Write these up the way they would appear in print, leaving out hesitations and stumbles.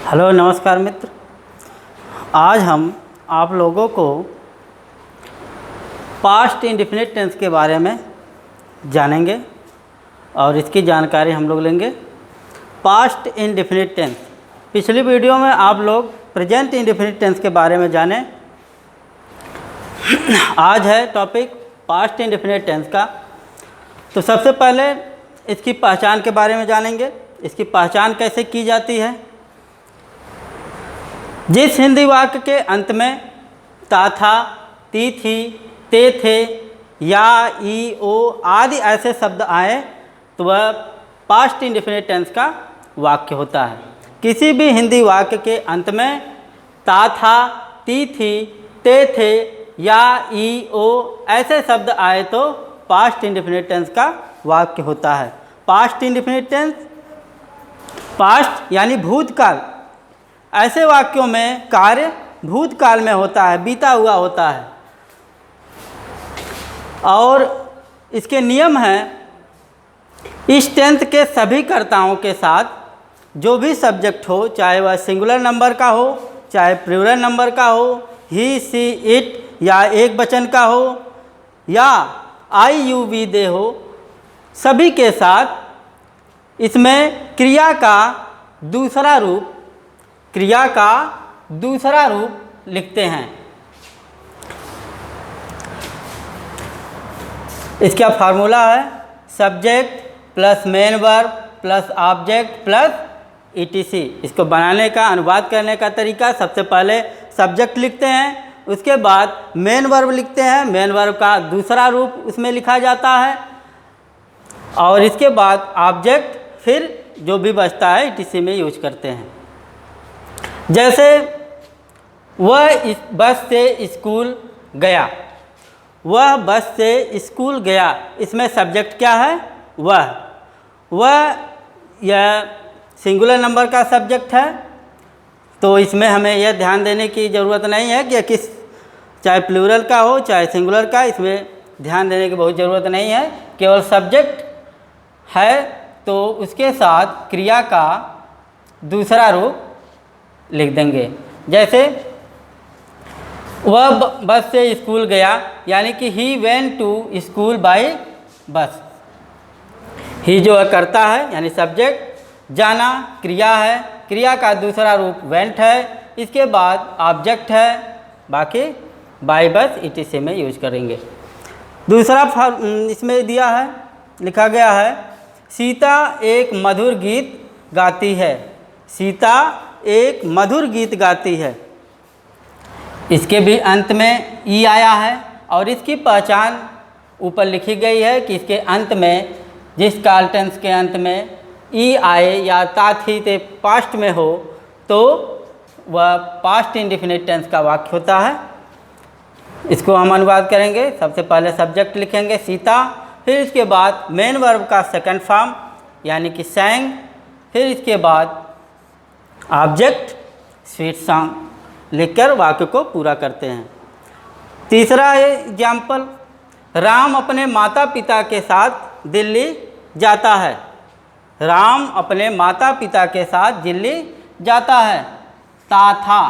Hello नमस्कार मित्र। आज हम आप लोगों को पास्ट इंडेफिनिट टेंस के बारे में जानेंगे और इसकी जानकारी हम लोग लेंगे। पास्ट इंडेफिनिट टेंस, पिछली वीडियो में आप लोग प्रेजेंट इंडेफिनिट टेंस के बारे में जाने। आज है टॉपिक पास्ट इंडेफिनिट टेंस का। तो सबसे पहले इसकी पहचान के बारे में जानेंगे। इसकी पहचान कैसे की जाती है। जिस हिंदी वाक्य के अंत में ता था, ती थी, ते थे या ई ओ आदि ऐसे शब्द आए तो वह पास्ट इंडेफिनिट टेंस का वाक्य होता है। किसी भी हिंदी वाक्य के अंत में ता था, ती थी, ते थे या ई ओ ऐसे शब्द आए तो पास्ट इंडेफिनिट टेंस का वाक्य होता है। पास्ट इंडेफिनिट टेंस, पास्ट यानी भूतकाल। ऐसे वाक्यों में कार्य भूतकाल में होता है, बीता हुआ होता है। और इसके नियम हैं, इस टेंस के सभी कर्ताओं के साथ जो भी सब्जेक्ट हो, चाहे वह सिंगुलर नंबर का हो, चाहे प्लूरल नंबर का हो, ही, सी, इट या एक वचन का हो या आई, यू, वी, दे हो, सभी के साथ इसमें क्रिया का दूसरा रूप लिखते हैं। इसका फार्मूला है subject plus main verb plus object plus etc. इसको बनाने का, अनुवाद करने का तरीका, सबसे पहले सब्जेक्ट लिखते हैं, उसके बाद मेन वर्ब लिखते हैं, मेन वर्ब का दूसरा रूप उसमें लिखा जाता है और इसके बाद ऑब्जेक्ट फिर जो भी बचता है ईटीसी में यूज करते हैं। जैसे वह इस बस से स्कूल गया, वह बस से स्कूल गया, इसमें सब्जेक्ट क्या है? वह यह सिंगुलर नंबर का सब्जेक्ट है। तो इसमें हमें यह ध्यान देने की ज़रूरत नहीं है कि किस, चाहे प्लूरल का हो चाहे सिंगुलर का, इसमें ध्यान देने की बहुत ज़रूरत नहीं है। केवल सब्जेक्ट है तो उसके साथ क्रिया का दूसरा रूप लिख देंगे। जैसे वह बस से स्कूल गया, यानी कि he went to school by bus. He जो है करता है यानी सब्जेक्ट, जाना क्रिया है, क्रिया का दूसरा रूप वेंट है, इसके बाद ऑब्जेक्ट है, बाकी बाय बस ईटीसी में यूज करेंगे। दूसरा इसमें दिया है, लिखा गया है, सीता एक मधुर गीत गाती है। सीता एक मधुर गीत गाती है। इसके भी अंत में ई आया है और इसकी पहचान ऊपर लिखी गई है कि इसके अंत में, जिस काल टेंस के अंत में ई आए या ता थी ते पास्ट में हो तो वह पास्ट इंडेफिनिट टेंस का वाक्य होता है। इसको हम अनुवाद करेंगे। सबसे पहले सब्जेक्ट लिखेंगे सीता, फिर इसके बाद मेन वर्ब का सेकंड फॉर्म यानी कि सैंग, फिर इसके बाद ऑब्जेक्ट स्वीट सॉन्ग लिखकर वाक्य को पूरा करते हैं। तीसरा एग्जाम्पल, राम अपने माता पिता के साथ दिल्ली जाता है। राम अपने माता पिता के साथ दिल्ली जाता है। ता था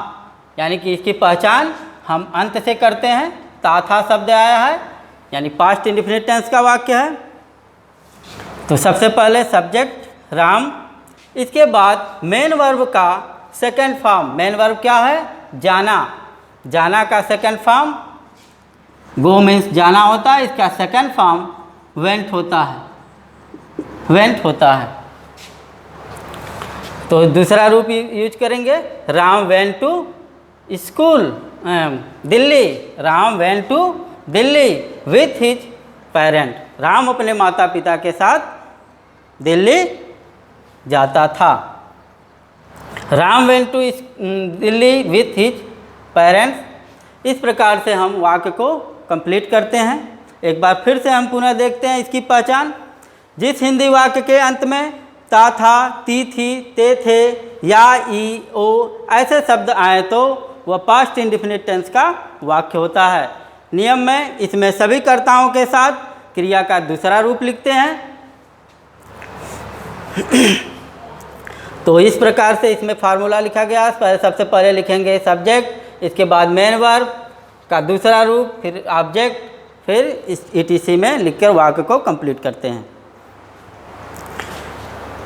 यानी कि इसकी पहचान हम अंत से करते हैं। ता था शब्द आया है यानी पास्ट इंडेफिनिट टेंस का वाक्य है। तो सबसे पहले सब्जेक्ट राम, इसके बाद मेन वर्ब का सेकंड फॉर्म। मेन वर्ब क्या है? जाना। जाना का सेकंड फॉर्म गो मीन्स जाना होता है, इसका सेकंड फॉर्म वेंट होता है। तो दूसरा रूप यूज करेंगे, Ram went to school Delhi. Ram went to Delhi with his parent. Ram अपने माता पिता के साथ दिल्ली जाता था। Ram went to Delhi with his parents. इस प्रकार से हम वाक्य को कंप्लीट करते हैं। एक बार फिर से हम पुनः देखते हैं इसकी पहचान। जिस हिंदी वाक्य के अंत में ता था, ती थी, ते थे या ई ओ ऐसे शब्द आए तो वह पास्ट इंडेफिनिट टेंस का वाक्य होता है। नियम में इसमें सभी कर्ताओं के साथ क्रिया का दूसरा रूप लिखते हैं। तो इस प्रकार से इसमें फार्मूला लिखा गया। सबसे पहले लिखेंगे सब्जेक्ट, इसके बाद मेन वर्ब का दूसरा रूप, फिर ऑब्जेक्ट, फिर इस ETC में लिखकर वाक्य को कंप्लीट करते हैं।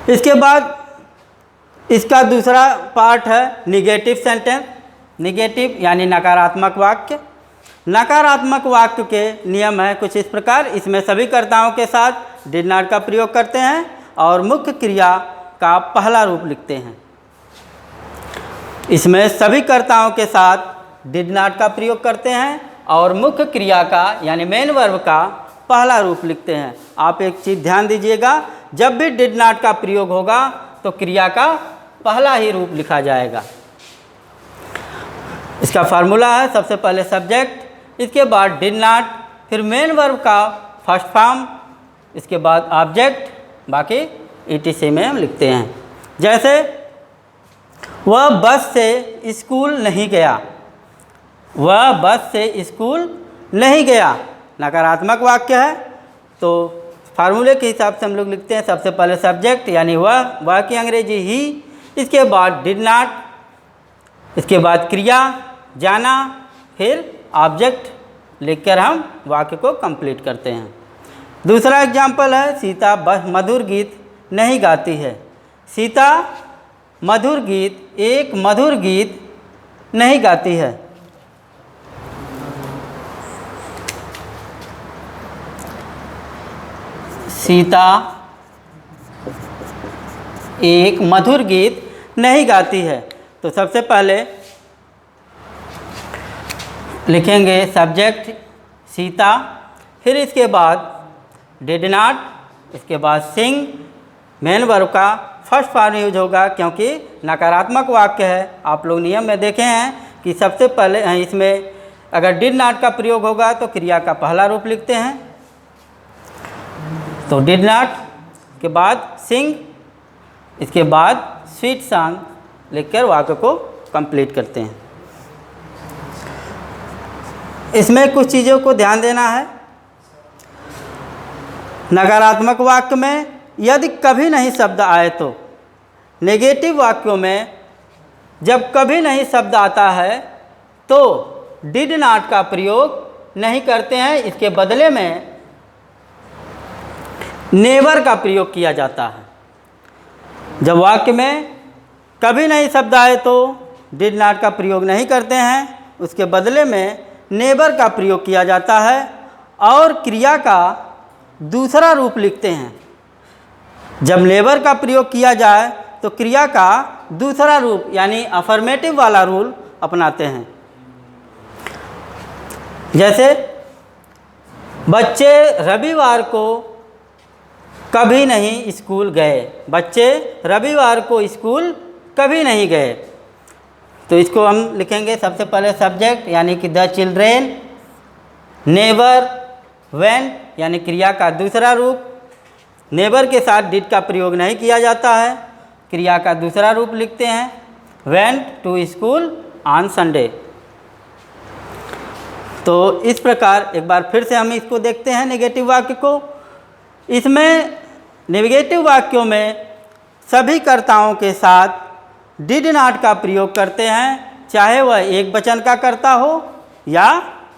इसके बाद इसका दूसरा पार्ट है निगेटिव सेंटेंस। निगेटिव यानी नकारात्मक वाक्य। नकारात्मक वाक्य के नियम है कुछ इस प्रकार। इसमें सभी कर्ताओं के साथ डिड नॉट का प्रयोग करते हैं और मुख्य क्रिया का पहला रूप लिखते हैं। इसमें सभी कर्ताओं के साथ डिड नॉट का प्रयोग करते हैं और मुख्य क्रिया का यानी मेन वर्ब का पहला रूप लिखते हैं। आप एक चीज़ ध्यान दीजिएगा, जब भी डिड नॉट का प्रयोग होगा तो क्रिया का पहला ही रूप लिखा जाएगा। इसका फार्मूला है सबसे पहले सब्जेक्ट, इसके बाद डिड नॉट, फिर मेन वर्ब का फर्स्ट फॉर्म, इसके बाद ऑब्जेक्ट, बाकी ETC में हम लिखते हैं। जैसे वह बस से स्कूल नहीं गया, वह बस से स्कूल नहीं गया नकारात्मक वाक्य है। तो फार्मूले के हिसाब से हम लोग लिखते हैं सबसे पहले सब्जेक्ट यानी वह की अंग्रेजी ही, इसके बाद डिड नॉट, इसके बाद क्रिया जाना, फिर ऑब्जेक्ट लिखकर हम वाक्य को कंप्लीट करते हैं। दूसरा एग्जाम्पल है सीता मधुर गीत नहीं गाती है। सीता मधुर गीत, एक मधुर गीत नहीं गाती है। सीता एक मधुर गीत नहीं गाती है। तो सबसे पहले लिखेंगे सब्जेक्ट सीता, फिर इसके बाद डिड नॉट, इसके बाद सिंग, मेन वर्ब का फर्स्ट फॉर्म यूज होगा क्योंकि नकारात्मक वाक्य है। आप लोग नियम में देखे हैं कि सबसे पहले इसमें अगर डिड नॉट का प्रयोग होगा तो क्रिया का पहला रूप लिखते हैं। तो डिड नॉट के बाद सिंग, इसके बाद स्वीट सॉन्ग लिखकर वाक्य को कंप्लीट करते हैं। इसमें कुछ चीज़ों को ध्यान देना है। नकारात्मक वाक्य में यदि कभी नहीं शब्द आए तो, नेगेटिव वाक्यों में जब कभी नहीं शब्द आता है तो डिड नॉट का प्रयोग नहीं करते हैं, इसके बदले में नेवर का प्रयोग किया जाता है। जब वाक्य में कभी नहीं शब्द आए तो डिड नॉट का प्रयोग नहीं करते हैं, उसके बदले में नेवर का प्रयोग किया जाता है और क्रिया का दूसरा रूप लिखते हैं। जब नेवर का प्रयोग किया जाए तो क्रिया का दूसरा रूप यानी अफर्मेटिव वाला रूल अपनाते हैं। जैसे बच्चे रविवार को कभी नहीं स्कूल गए, बच्चे रविवार को स्कूल कभी नहीं गए। तो इसको हम लिखेंगे सबसे पहले सब्जेक्ट यानी कि द चिल्ड्रेन, नेवर, वेंट यानी क्रिया का दूसरा रूप, नेवर के साथ डिड का प्रयोग नहीं किया जाता है, क्रिया का दूसरा रूप लिखते हैं, went to school on Sunday. तो इस प्रकार एक बार फिर से हम इसको देखते हैं नेगेटिव वाक्य को। इसमें नेगेटिव वाक्यों में सभी कर्ताओं के साथ डिड नॉट का प्रयोग करते हैं, चाहे वह एक वचन का कर्ता हो या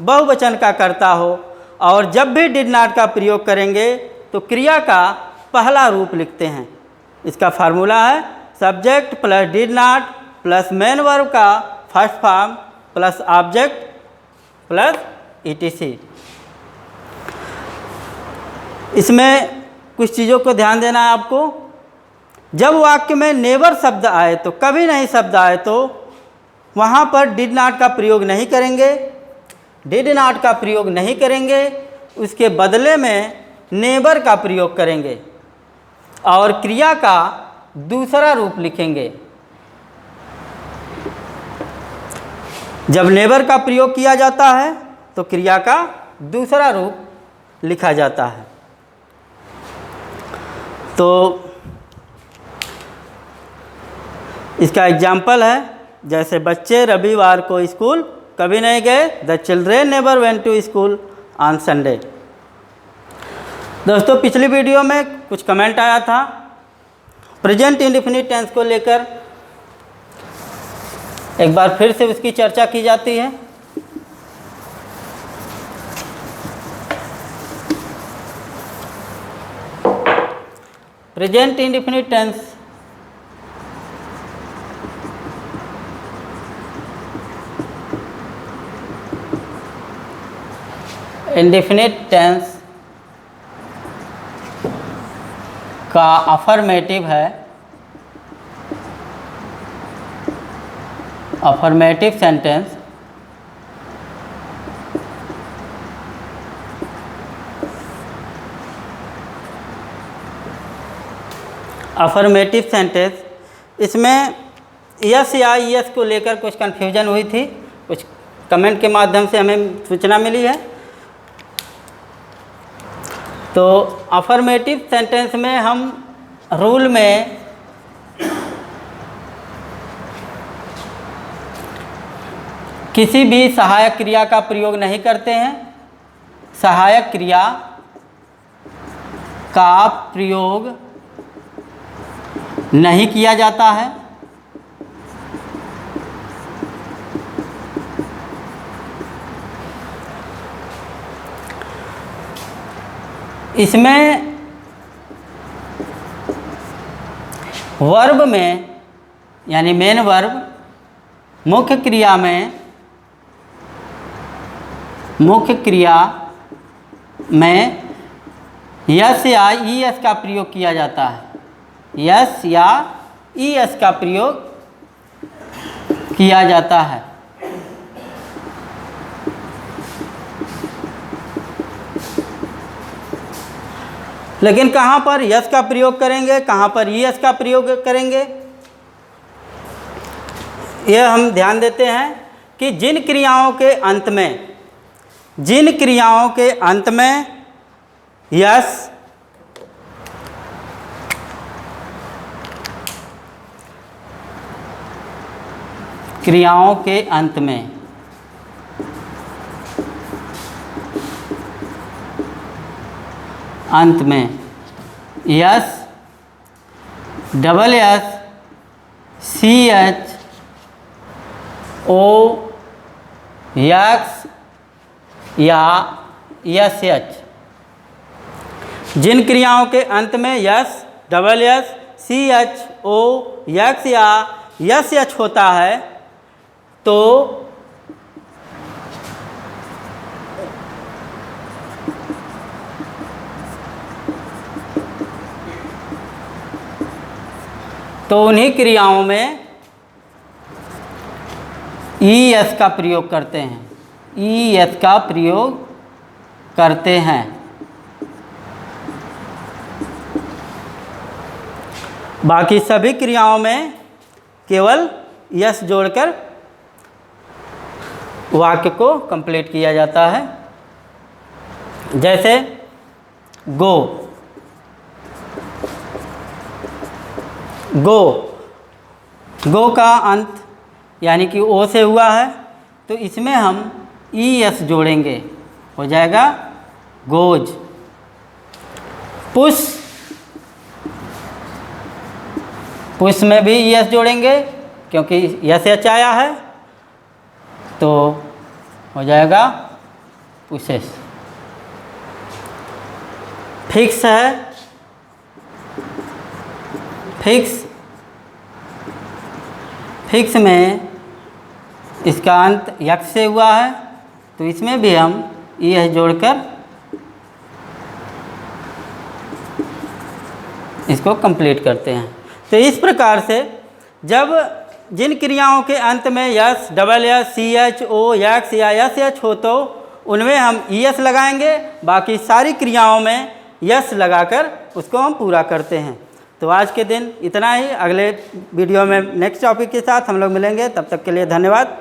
बहुवचन का कर्ता हो। और जब भी डिड नॉट का प्रयोग करेंगे तो क्रिया का पहला रूप लिखते हैं। इसका फार्मूला है subject plus did not plus main verb का first form plus object plus ETC। इसमें कुछ चीज़ों को ध्यान देना है आपको। जब वाक्य में नेवर शब्द आए तो, कभी नहीं शब्द आए तो वहाँ पर डिड नॉट का प्रयोग नहीं करेंगे, डिड नॉट का प्रयोग नहीं करेंगे, उसके बदले में नेवर का प्रयोग करेंगे और क्रिया का दूसरा रूप लिखेंगे। जब नेवर का प्रयोग किया जाता है तो क्रिया का दूसरा रूप लिखा जाता है। तो इसका एग्जाम्पल है जैसे बच्चे रविवार को स्कूल कभी नहीं गए, the children never went to school on Sunday. दोस्तों पिछली वीडियो में कुछ कमेंट आया था, प्रेजेंट इंडेफिनिट टेंस को लेकर एक बार फिर से उसकी चर्चा की जाती है। Present indefinite tense indefinite tense का अफर्मेटिव है, अफर्मेटिव सेंटेंस अफर्मेटिव सेंटेंस, इसमें यस या यस को लेकर कुछ कन्फ्यूजन हुई थी, कुछ कमेंट के माध्यम से हमें सूचना मिली है। तो अफर्मेटिव सेंटेंस में हम रूल में किसी भी सहायक क्रिया का प्रयोग नहीं करते हैं। सहायक क्रिया का प्रयोग नहीं किया जाता है। इसमें वर्ब में यानी मेन वर्ब, मुख्य क्रिया में यस या ई एस का प्रयोग किया जाता है। यस या ई एस का प्रयोग किया जाता है। लेकिन कहाँ पर यस का प्रयोग करेंगे, कहाँ पर ई एस का प्रयोग करेंगे, यह हम ध्यान देते हैं कि जिन क्रियाओं के अंत में यस क्रियाओं के अंत में S, double S, C H, O, X या एस एच, जिन क्रियाओं के अंत में S, double S, C H, O, X या एस एच होता है तो उन्हीं क्रियाओं में ई एस का प्रयोग करते हैं। ई एस का प्रयोग करते हैं। बाकी सभी क्रियाओं में केवल यस जोड़कर वाक्य को कंप्लीट किया जाता है। जैसे गो, गो का अंत यानी कि ओ से हुआ है तो इसमें हम ई एस जोड़ेंगे, हो जाएगा गोज। पुश में भी ई एस जोड़ेंगे क्योंकि एस एच आया है तो हो जाएगा पुशेस। फिक्स है, फिक्स में इसका अंत यक्स से हुआ है तो इसमें भी हम ई एस जोड़कर इसको कंप्लीट करते हैं। तो इस प्रकार से जब जिन क्रियाओं के अंत में S, double S, C H, O, X या एस एच हो तो उनमें हम ई एस लगाएंगे, बाकी सारी क्रियाओं में यस लगाकर उसको हम पूरा करते हैं। तो आज के दिन इतना ही। अगले वीडियो में नेक्स्ट टॉपिक के साथ हम लोग मिलेंगे, तब तक के लिए धन्यवाद।